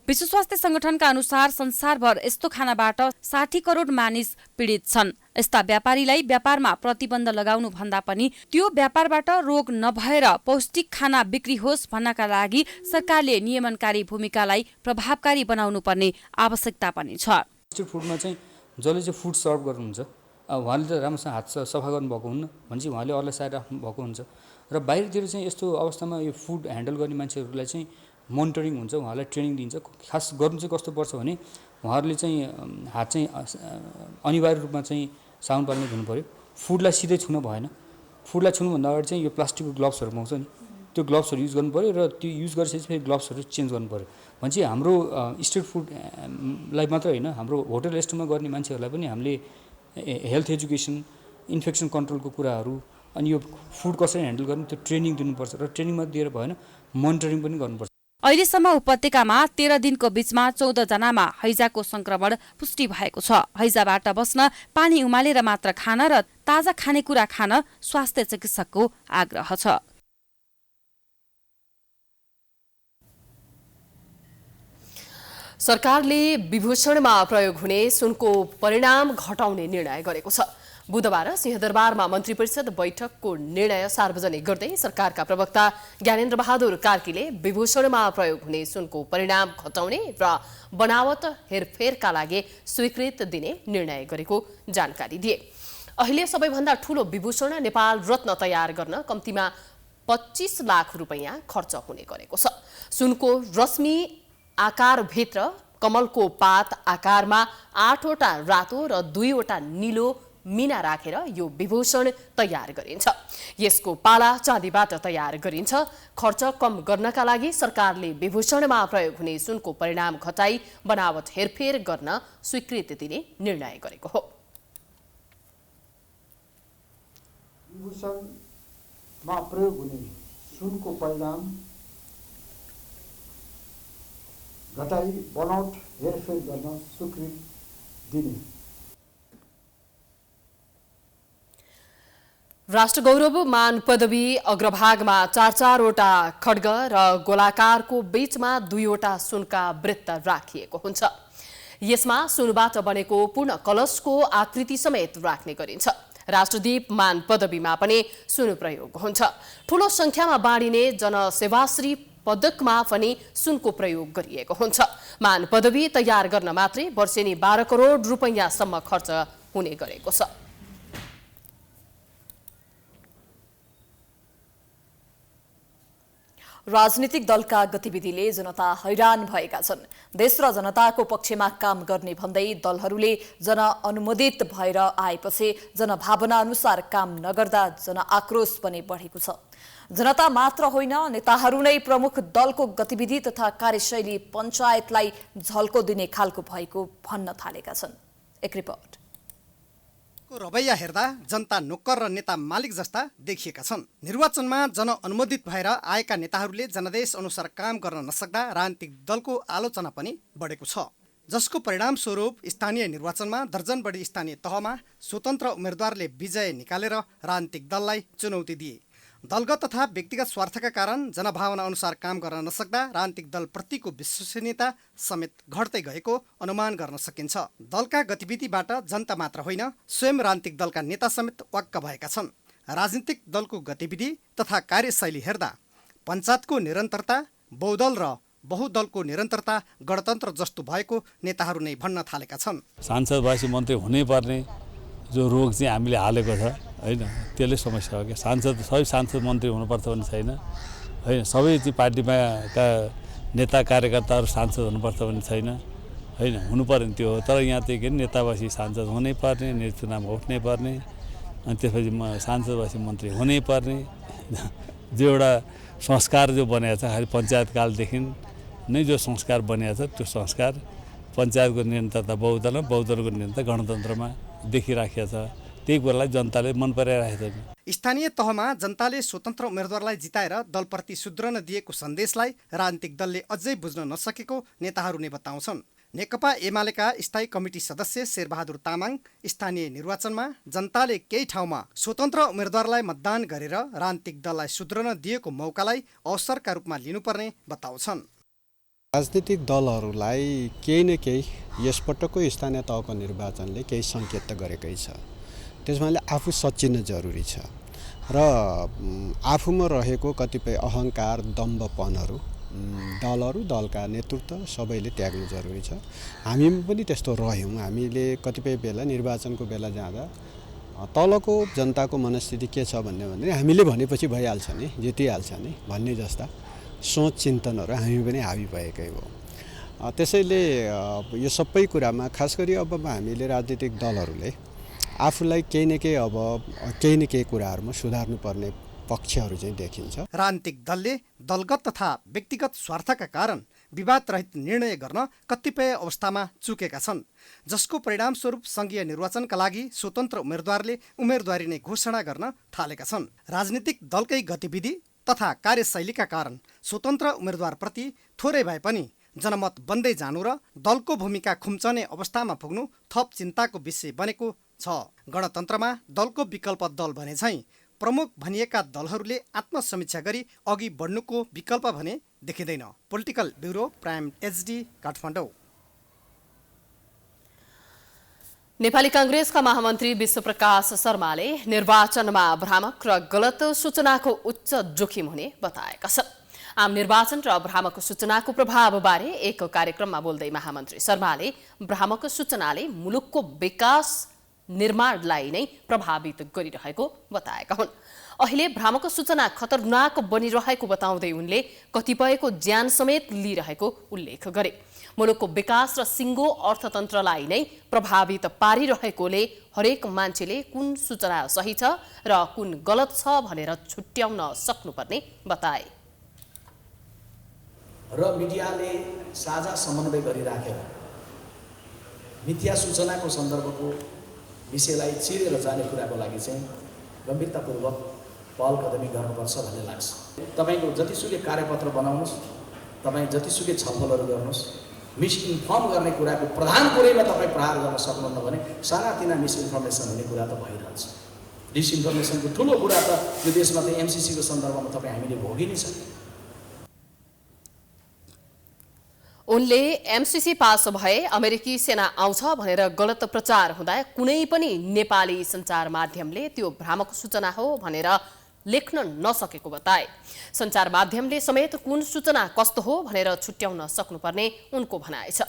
विश्व स्वास्थ्य संगठनका अनुसार संसारभर यस्तो खानाबाट 60 करोड मानिस पीडित छन्। यस्ता व्यापारीलाई व्यापारमा प्रतिबन्ध लगाउनु भन्दा पनि त्यो व्यापारबाट रोग नभएर पौष्टिक खाना बिक्री होस् भन्नका लागि सरकारले नियमनकारी भूमिकालाई प्रभावकारी बनाउनु पर्ने आवश्यकता पनि छ। स्ट्रिट फुडमा चाहिँ जसले चाहिँ फुड सर्भ गर्नुहुन्छ उहाँले त राम्रोसँग हात सफा गर्नुभएको हुन्न भने चाहिँ उहाँले अरूलाई साइड राख्नु भएको हुन्छ र बाहिरतिर चाहिँ यस्तो अवस्थामा यो फुड ह्यान्डल गर्ने मान्छेहरूलाई चाहिँ मोनिटरिङ हुन्छ, उहाँलाई ट्रेनिङ दिन्छ। खास गर्नु चाहिँ कस्तो पर्छ भने उहाँहरूले चाहिँ हात चाहिँ अनिवार्य रूपमा चाहिँ साबुन पानीले धुनु पऱ्यो। फुडलाई सिधै छुन भएन। फुडलाई छुनुभन्दा अगाडि चाहिँ यो प्लास्टिकको ग्लोभ्सहरू पाउँछ नि त्यो ग्लोभ्सहरू युज गर्नु पऱ्यो र त्यो युज गरेपछि फेरि ग्लोभ्सहरू चेन्ज गर्नु पऱ्यो भने चाहिँ हाम्रो स्ट्रिट फुडलाई मात्र होइन हाम्रो होटल रेस्टुरेन्टमा गर्ने मान्छेहरूलाई पनि हामीले हेल्थ एजुकेसन, इन्फेक्सन कन्ट्रोलको कुराहरू अनि यो फुड कसरी ह्यान्डल गर्ने त्यो ट्रेनिङ दिनुपर्छ र ट्रेनिङ मात्र दिएर भएन मोनिटरिङ पनि गर्नुपर्छ। अहिलेसम्म उपत्यकामा 13 दिनको बीचमा 14 जनामा हैजाको संक्रमण पुष्टि भएको छ। हैजाबाट बस्न पानी उमालेर मात्र खान र ताजा खानेकुरा खान स्वास्थ्य चिकित्सकको आग्रह छ। सरकारले विभूषणमा प्रयोग हुने सुनको परिणाम घटाउने निर्णय गरेको छ। बुधबार सिंहदरबारमा मन्त्री परिषद बैठकको निर्णय सार्वजनिक गर्दै सरकारका प्रवक्ता ज्ञानेन्द्र बहादुर कार्कीले विभूषणमा प्रयोग हुने सुनको परिणाम घटाउने र बनावट हेरफेरका लागि स्वीकृत दिने निर्णय गरेको जानकारी दिए। अहिले सबैभन्दा ठूलो विभूषण नेपाल रत्न तयार गर्न कम्तीमा 25 लाख रुपैयाँ खर्च हुने गरेको छ। सुनको रश्मि आकारभित्र कमलको पात आकारमा 8 वटा रातो र 2 वटा नीलो मीना राखेर यो विभूषण तयार गरिन्छ। यसको पाला चाँदीबाट तयार गरिन्छ। खर्च कम गर्नका लागि सरकारले विभूषणमा प्रयोग हुने सुनको परिणाम घटाई बनावट हेरफेर गर्न स्वीकृति दिने निर्णय गरेको हो। विभूषणमा प्रयोग हुने सुनको परिणाम घटाई बनावट हेरफेर गर्न स्वीकृति दिने। राष्ट्र गौरव मान पदवी अग्रभागमा 4-4 वटा खड्ग र गोलाकारको बीचमा 2 वटा सुनका वृत्त राखिएको हुन्छ। यसमा सुनबाट बनेको पूर्ण कलशको आकृति समेत राख्ने गरिन्छ। राष्ट्रदीप मान पदवीमा पनि सुन प्रयोग हुन्छ। ठूलो संख्यामा बाँडिने जनसेवाश्री पदकमा पनि सुनको प्रयोग गरिएको हुन्छ। मान पदवी तयार गर्न मात्रै वर्षेनी 12 करोड रुपैयाँसम्म खर्च हुने गरेको छ। राजनीतिक दलका गतिविधिले जनता हैरान भएका छन्। देश र जनताको पक्षमा काम गर्ने भन्दै दलहरूले जनअनुमोदित भएर आएपछि जनभावना अनुसार काम नगर्दा जनआक्रोश पनि बढेको छ। जनता मात्र होइन, नेताहरू नै प्रमुख दलको गतिविधि तथा कार्यशैली पञ्चायतलाई झल्को दिने खालको भएको भन्न थालेका छन्। एक रिपोर्ट। रवैया हेर्दा जनता नोकर र नेता मालिक जस्ता देखिएका छन्। निर्वाचनमा जनअनुमोदित भएर आएका नेताहरूले जनादेश अनुसार काम गर्न नसक्दा राजनीतिक दलको आलोचना पनि बढेको छ, जसको परिणामस्वरूप स्थानीय निर्वाचनमा दर्जन बढी स्थानीय तहमा स्वतन्त्र उम्मेदवारले विजय निकालेर राजनीतिक दललाई चुनौती दिए। दलगत तथा व्यक्तिगत स्वार्थका कारण जनभावना अनुसार काम गर्न नसक्दा राजनीतिक दलप्रतिको विश्वसनीयता समेत घट्दै गएको अनुमान गर्न सकिन्छ। दलका गतिविधिबाट जनता मात्र होइन, स्वयं राजनीतिक दलका नेता समेत वाक्क भएका छन्। राजनीतिक दलको गतिविधि तथा कार्यशैली हेर्दा पञ्चायतको निरन्तरता, बहुदल र बहुदलको निरन्तरता गणतन्त्र जस्तो भएको नेताहरू नै भन्न थालेका छन्। सांसद भएपछि मन्त्री हुनैपर्ने जो रोग चाहिँ हामीले हालेको छ होइन, त्यसले समस्या हो क्या। सबै सांसद मन्त्री हुनुपर्छ भन्ने छैन होइन, सबै चाहिँ पार्टीमा का नेता कार्यकर्ताहरू सांसद हुनुपर्छ भन्ने छैन होइन, हुनुपर्ने त्यो हो। तर यहाँ चाहिँ के नेता भएपछि सांसद हुनैपर्ने, चुनावमा उठ्नैपर्ने, अनि त्यसपछि सांसद भएपछि मन्त्री हुनैपर्ने, जो एउटा संस्कार जो बनेको छ खालि पञ्चायतकालदेखि नै जो संस्कार बनेको छ, त्यो संस्कार पञ्चायतको निरन्तरता बहुदलमा, बहुदलको निरन्तरता गणतन्त्रमा देखिराखेको छ। त्यही कुरालाई जनताले मन पराइरहेको छ। स्थानीय तहमा जनताले स्वतन्त्र उम्मेदवारलाई जिताएर दलप्रति सुध्रन दिएको सन्देशलाई राजनीतिक दलले अझै बुझ्न नसकेको नेताहरू नै बताउँछन्। नेकपा एमालेका स्थायी कमिटी सदस्य शेरबहादुर तामाङ स्थानीय निर्वाचनमा जनताले केही ठाउँमा स्वतन्त्र उम्मेदवारलाई मतदान गरेर राजनीतिक दललाई सुध्रन दिएको मौकालाई अवसरका रूपमा लिनुपर्ने बताउँछन्। राजनीतिक दलहरूलाई केही न केही यसपटकको स्थानीय तहको निर्वाचनले केही सङ्केत त गरेकै छ। त्यसमा आफू सचिन जरुरी छ र आफूमा रहेको कतिपय अहङ्कार, दम्भपनहरू दलहरू, दलका नेतृत्व सबैले त्याग्नु जरुरी छ। हामी पनि त्यस्तो रह्यौँ। हामीले कतिपय बेला निर्वाचनको बेला जाँदा तलको जनताको मनस्थिति के छ भन्ने हामीले भनेपछि भइहाल्छ नि, जितिहाल्छ नि भन्ने जस्ता सोच चिन्तनहरू हामी पनि हावी भएकै हो। त्यसैले यो सबै कुरामा खास गरी अब हामीले राजनीतिक दलहरूले आफूलाई केही न केही कुराहरूमा सुधार्नुपर्ने पक्षहरू चाहिँ देखिन्छ। राजनीतिक दलले दलगत तथा व्यक्तिगत स्वार्थका कारण विवाद रहित निर्णय गर्न कतिपय अवस्थामा चुकेका छन्, जसको परिणामस्वरूप सङ्घीय निर्वाचनका लागि स्वतन्त्र उम्मेदवारले उम्मेदवारी नै घोषणा गर्न थालेका छन्। राजनीतिक दलकै गतिविधि तथा कार्यशैलीका कारण स्वतन्त्र उम्मेदवारप्रति थोरै भए पनि जनमत बन्दै जानु र दलको भूमिका खुम्चने अवस्थामा पुग्नु थप चिन्ताको विषय बनेको छ। गणतन्त्रमा दलको विकल्प दल भने झैँ प्रमुख भनिएका दलहरूले आत्मसमीक्षा गरी अघि बढ्नुको विकल्प भने देखिँदैन। Political bureau, prime HD, Kathmandu. Nepali कांग्रेसका महामन्त्री विश्वप्रकाश शर्माले निर्वाचनमा भ्रामक र गलत सूचनाको उच्च जोखिम हुने बताएका छन्। आम निर्वाचन र भ्रामक सूचनाको प्रभावबारे एक कार्यक्रममा बोल्दै महामन्त्री शर्माले भ्रामक सूचनाले मुलुकको विकास निर्माणलाई नै प्रभावित गरिरहेको बताएका हुन्। अहिले भ्रामक सूचना खतरनाक बनिरहेको बताउँदै उनले कतिपयको ज्यान समेत लिइरहेको उल्लेख गरे। मुलुकको विकास र सिङ्गो अर्थतन्त्रलाई नै प्रभावित पारिरहेकोले हरेक मान्छेले कुन सूचना सही छ र कुन गलत छ भनेर छुट्याउन सक्नुपर्ने बताए। र मिडियाले साझा समन्वय गरिराखेर मिथ्या सूचनाको सन्दर्भको विषयलाई चिरेर जाने कुराको लागि चाहिँ गम्भीरतापूर्वक पहल कदमी गर्नुपर्छ भन्ने लाग्छ। तपाईँको जतिसुकै कार्यपत्र बनाउनुहोस्, तपाईँ जतिसुकै छलफलहरू गर्नुहोस्, मिसइन्फर्म गर्ने कुराको प्रधान कुरैमा तपाईँ प्रहार गर्न सक्नुहुन्न भने सानातिना मिसइन्फर्मेसन हुने कुरा त भइरहन्छ। डिसइन्फर्मेसनको ठुलो कुरा त यो देशमा त MCC को सन्दर्भमा तपाईँ हामीले भोगि नै छ। उनले MCC पास भए अमेरिकी सेना आउँछ भनेर गलत प्रचार हुँदा कुनै पनि नेपाली सञ्चार माध्यमले त्यो भ्रामक सूचना हो भनेर लेख्न नसकेको बताए। सञ्चार माध्यमले समेत कुन सूचना कस्तो हो भनेर छुट्याउन सक्नुपर्ने उनको भनाइ छ।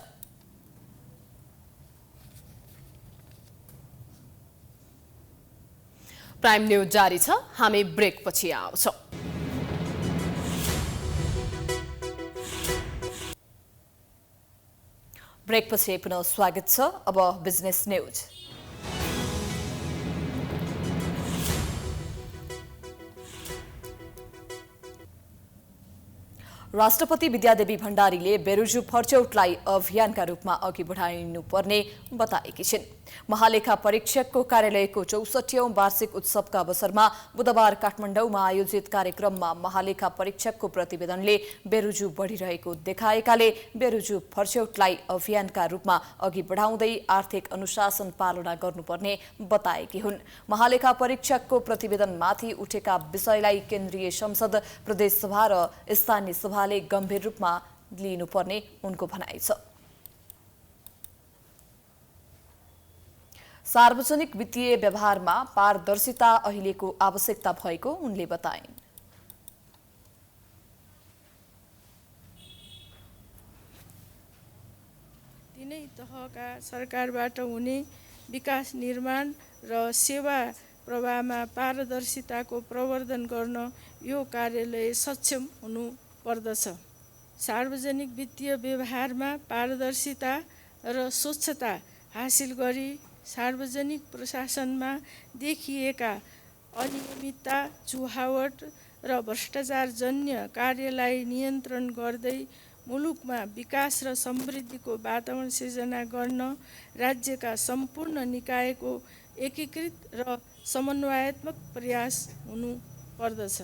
प्राइम न्यूज जारी छ, हामी ब्रेक पछि आउँछौं। ब्रेकपछि पुनः स्वागत छ। अब बिजनेस न्यूज। राष्ट्रपति विद्यादेवी भण्डारीले बेरुजु फर्चौटलाई अभियानका रूपमा अघि बढाइनुपर्ने बताएकी छिन्। महालेखा परीक्षकको कार्यालयको 64औं वार्षिक उत्सवका अवसरमा बुधबार काठमाडौँमा आयोजित कार्यक्रममा महालेखा परीक्षकको प्रतिवेदनले बेरुजु बढिरहेको देखाएकाले बेरुजु फर्चौटलाई अभियानका रूपमा अघि बढाउँदै आर्थिक अनुशासन पालना गर्नुपर्ने बताएकी हुन्। महालेखा परीक्षकको प्रतिवेदनमाथि उठेका विषयलाई केन्द्रीय संसद, प्रदेश सभा र स्थानीय सभाले गम्भीर रूपमा लिनुपर्ने उनको भनाइ छ। सार्वजनिक वित्तीय व्यवहारमा पारदर्शिता अहिलेको आवश्यकता भएको उनले बताइन्। तीनै तहका सरकारबाट हुने विकास निर्माण र सेवा प्रवाहमा पारदर्शिताको प्रवर्धन गर्न यो कार्यालय सक्षम हुनु पर्दछ। सार्वजनिक वित्तीय व्यवहारमा पारदर्शिता र स्वच्छता हासिल गरी सार्वजनिक प्रशासनमा देखिएका अनियमितता, चुहावट र भ्रष्टाचारजन्य कार्यलाई नियन्त्रण गर्दै मुलुकमा विकास र समृद्धिको वातावरण सिर्जना गर्न राज्यका सम्पूर्ण निकायको एकीकृत र समन्वयात्मक प्रयास हुनु पर्दछ।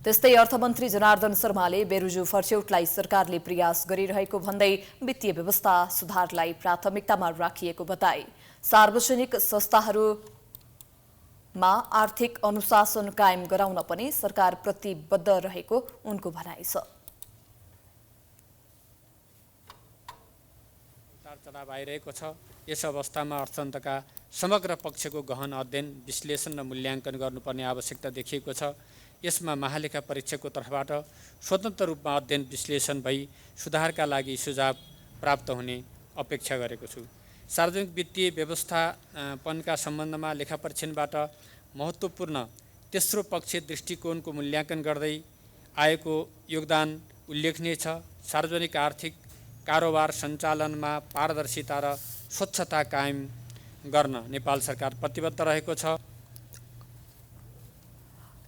त्यस्तै अर्थमन्त्री जनार्दन शर्माले बेरुजु फर्चौटलाई सरकारले प्रयास गरिरहेको भन्दै वित्तीय व्यवस्था सुधारलाई प्राथमिकतामा राखिएको बताए। सार्वजनिक संस्थाहरूमा आर्थिक अनुशासन कायम गराउन पनि सरकार प्रतिबद्ध रहेको उनको भनाइ छ। उतार-चढाव आइरहेको छ। यस अवस्थामा अर्थतन्त्रका समग्र पक्षको गहन अध्ययन, विश्लेषण र मूल्याङ्कन गर्नुपर्ने आवश्यकता देखिएको छ। यसमा महालेखा परीक्षकको तर्फबाट स्वतन्त्र रूपमा अध्ययन विश्लेषण भई सुधारका लागि सुझाव प्राप्त हुने अपेक्षा गरेको छु। सार्वजनिक वित्तीय व्यवस्थापनका सम्बन्धमा लेखा परीक्षणबाट महत्त्वपूर्ण तेस्रो पक्ष दृष्टिकोणको मूल्याङ्कन गर्दै आएको योगदान उल्लेखनीय छ। सार्वजनिक आर्थिक कारोबार सञ्चालनमा पारदर्शिता र स्वच्छता कायम गर्न नेपाल सरकार प्रतिबद्ध रहेको छ।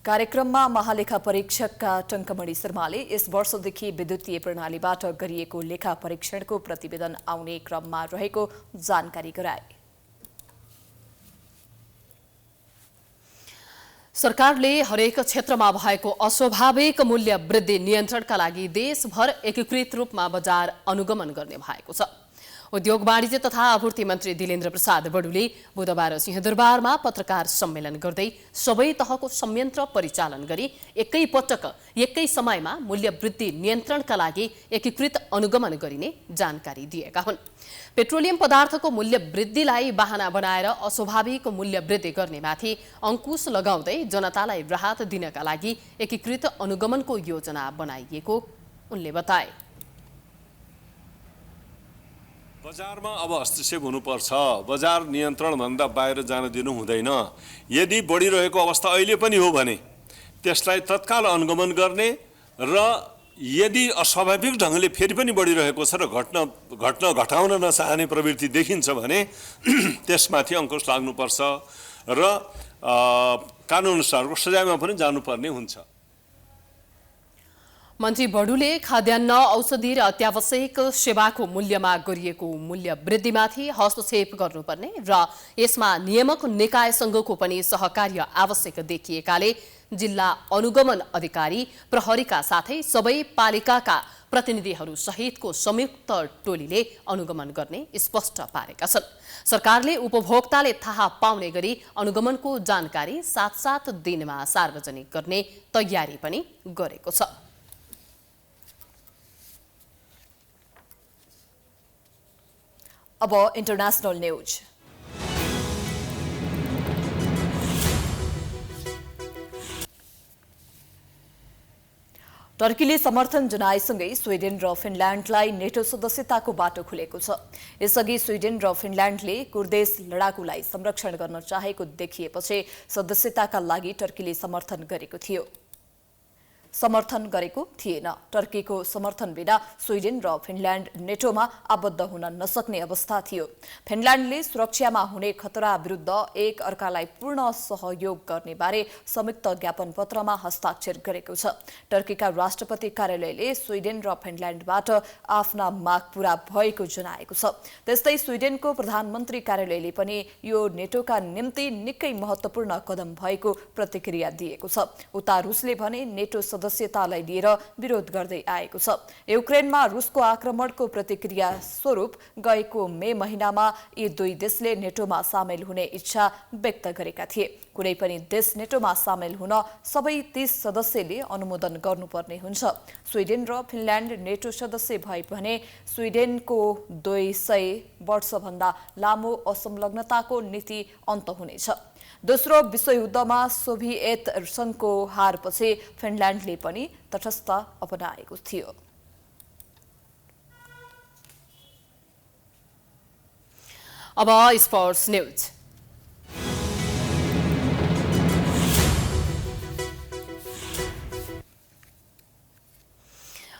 कार्यक्रममा महालेखा परीक्षकका टङ्कमणि शर्माले यस वर्षदेखि विद्युतीय प्रणालीबाट गरिएको लेखा परीक्षणको प्रतिवेदन आउने क्रममा रहेको जानकारी गराए। सरकारले हरेक क्षेत्रमा भएको अस्वाभाविक मूल्य वृद्धि नियन्त्रणका लागि देशभर एकीकृत रूपमा बजार अनुगमन गर्ने भएको छ। उद्योग वाणिज्य तथा आपूर्ति मन्त्री दिलेन्द्र प्रसाद बडुले बुधबार सिंहदरबारमा पत्रकार सम्मेलन गर्दै सबै तहको संयन्त्र परिचालन गरी एकैपटक एकै समयमा मूल्य वृद्धि नियन्त्रणका लागि एकीकृत अनुगमन गरिने जानकारी दिएका हुन्। पेट्रोलियम पदार्थको मूल्य वृद्धिलाई बहाना बनाएर अस्वाभाविक मूल्य वृद्धि गर्नेमाथि अंकुश लगाउँदै जनतालाई राहत दिनका लागि एकीकृत अनुगमनको योजना बनाइएको उनले बताए। बजारमा अब हस्तक्षेप हुनुपर्छ। बजार नियन्त्रणभन्दा बाहिर जान दिनु हुँदैन। यदि बढिरहेको अवस्था अहिले पनि हो भने त्यसलाई तत्काल अनुगमन गर्ने र यदि अस्वाभाविक ढङ्गले फेरि पनि बढिरहेको छ र घटाउन नचाहने प्रवृत्ति देखिन्छ भने त्यसमाथि अंकुश लाग्नुपर्छ र कानुनअनुसारको सजायमा पनि जानुपर्ने हुन्छ। मन्त्री बडुले खाद्यान्न, औषधि र अत्यावश्यक सेवाको मूल्यमा गरिएको मूल्य वृद्धिमाथि हस्तक्षेप गर्नुपर्ने र यसमा नियामक निकायसँगको पनि सहकार्य आवश्यक देखिएकाले जिल्ला अनुगमन अधिकारी, प्रहरीका साथै सबै पालिकाका प्रतिनिधिहरू सहितको संयुक्त टोलीले अनुगमन गर्ने स्पष्ट पारेका छन्। सरकारले उपभोक्ताले थाहा पाउने गरी अनुगमनको जानकारी 7-7 दिनमा सार्वजनिक गर्ने तयारी पनि गरेको छ। अब इन्टरनेशनल न्यूज। टर्कीले समर्थन जनाएसँगै स्विडेन र फिनल्यान्डलाई नेटो सदस्यताको बाटो खुलेको छ। यसअघि स्विडेन र फिनल्यान्डले कुर्देश लडाकुलाई संरक्षण गर्न चाहेको देखिएपछि सदस्यताका लागि टर्कीले समर्थन गरेको थियो। समर्थन गरेको थिएन। टर्कीको समर्थन बिना स्विडेन र फिनल्यान्ड नेटोमा आबद्ध हुन नसक्ने अवस्था थियो। फिनल्यान्डले सुरक्षामा हुने खतरा विरुद्ध एक अर्कालाई पूर्ण सहयोग गर्ने बारे संयुक्त ज्ञापन पत्रमा हस्ताक्षर गरेको छ। टर्कीका राष्ट्रपति कार्यालयले स्विडेन र फिनल्यान्डबाट आफ्ना माग पूरा भएको जनाएको छ। त्यस्तै स्विडेनको प्रधानमन्त्री कार्यालयले पनि यो नेटोका निम्ति निकै महत्त्वपूर्ण कदम भएको प्रतिक्रिया दिएको छ। उता रुसले भने नेटो सदस्यतालाई लिएर विरोध गर्दै आएको छ। युक्रेनमा रुसको आक्रमणको प्रतिक्रिया स्वरूप गएको मे महिनामा यी दुई देशले नेटोमा सामेल हुने इच्छा व्यक्त गरेका थिए। कुनै पनि देश नेटोमा सामेल हुन सबै 30 सदस्यले अनुमोदन गर्नुपर्ने हुन्छ। स्विडेन र फिनल्यान्ड नेटो सदस्य भए भने स्विडेनको 200 वर्षभन्दा लामो असंलग्नताको नीति अन्त हुनेछ। दोस्रो विश्वयुद्धमा सोभियत संघको हारपछि फिनल्यान्डले पनि तटस्थ अपनाएको थियो। अब स्पोर्ट्स न्यूज।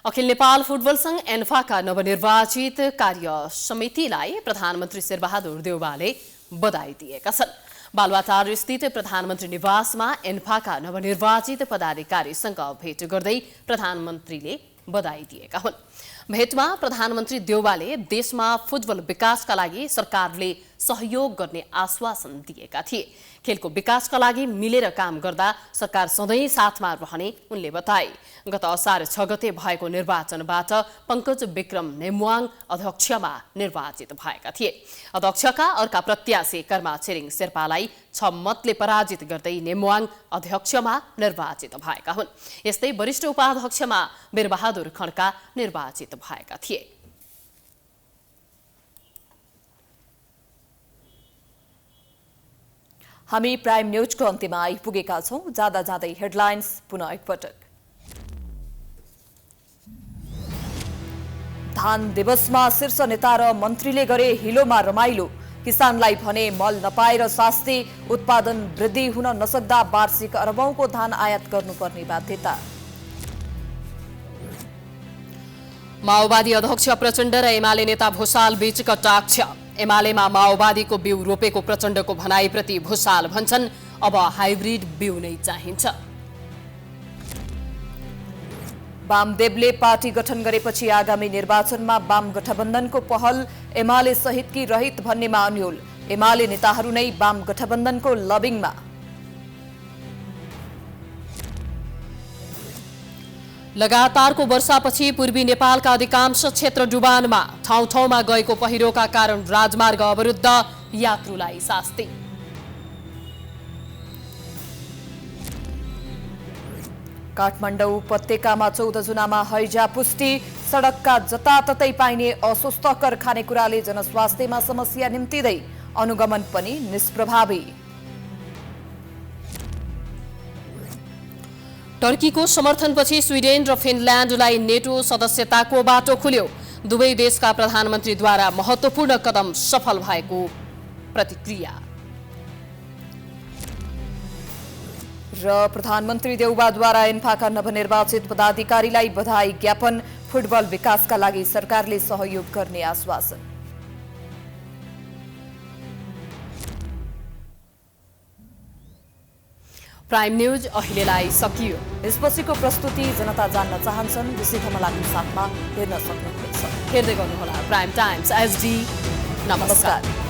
अखिल नेपाल फुटबल संघ एन्फाका नवनिर्वाचित कार्य समितिलाई प्रधानमन्त्री शेरबहादुर देउवाले बधाई दिएका छन्। बालुवाटार स्थित प्रधानमन्त्री निवासमा एन्फाका नवनिर्वाचित पदाधिकारीसँग भेट गर्दै प्रधानमन्त्रीले बधाई दिएका हुन्। भेटमा प्रधानमन्त्री देउवाले देशमा फुटबल विकासका लागि सरकारले सहयोग गर्ने आश्वासन दिएका थिए। खेलको विकासका लागि मिलेर काम गर्दा सरकार सधैँ साथमा रहने उनले बताए। गत असार 6 गते भएको निर्वाचनबाट पंकज विक्रम नेमुवाङ अध्यक्षमा निर्वाचित भएका थिए। अध्यक्षका अर्का प्रत्याशी कर्मा छिरिङ शेर्पालाई 6 मतले पराजित गर्दै नेमुवाङ अध्यक्षमा निर्वाचित भएका हुन्। यस्तै वरिष्ठ उपाध्यक्षमा वीरबहादुर खड्का निर्वाचित भएका थिए। हामी प्राइम न्यूजको अन्त्यमा आइपुगेका छौं। जाँदा जाँदै हेडलाइन्स पुनः एकपटक। धान दिवसमा शीर्ष नेता र मन्त्रीले गरे हिलोमा रमाइलो। किसानलाई भने मल नपाएर शास्ति। उत्पादन वृद्धि हुन नसक्दा वार्षिक अरबौंको धान आयात गर्नुपर्ने बाध्यता। माओवादी अध्यक्ष प्रचण्ड र एमाले नेता भूषाल बीच कटाक्ष। एमालेमा माओवादीको बिउ रोपेको प्रचण्डको भनाइप्रति भूषाल भन्छन् अब हाइब्रिड बिउ नै चाहिन्छ। वामदेवले पार्टी गठन गरेपछि आगामी निर्वाचनमा वाम गठबन्धनको पहल। एमाले सहितकी रहित भन्नेमा अन्यल। एमाले नेताहरू नै वाम गठबन्धनको लबिङमा। लगातारको वर्षापछि पूर्वी नेपालका अधिकांश क्षेत्र डुबानमा। ठाउँ ठाउँमा गएको पहिरोका कारण राजमार्ग अवरुद्ध। यात्रुलाई शास्ति। काठमाडौँ उपत्यकामा 14 जुनामा हैजा पुष्टि। सडकका जताततै पाइने अस्वस्थकर खानेकुराले जनस्वास्थ्यमा समस्या निम्तिँदै। अनुगमन पनि निष्प्रभावी। टर्कीको समर्थनपछि स्विडेन र फिनल्यान्डलाई नेटो सदस्यताको बाटो खुल्यो। दुवै देशका प्रधानमन्त्रीद्वारा महत्त्वपूर्ण कदम सफल भएको प्रतिक्रिया। र प्रधानमन्त्री देउवाद्वारा एन्फाका नवनिर्वाचित पदाधिकारीलाई बधाई ज्ञापन। फुटबल विकासका लागि सरकारले सहयोग गर्ने आश्वासन। प्राइम न्यूज अहिलेलाई सकियो। यसपछिको प्रस्तुति जनता जान्न चाहन्छन् ऋषि धमलाको साथमा हेर्न सक्नुहुनेछ। हेर्दै गर्नुहोला प्राइम टाइम्स एचडी। नमस्कार।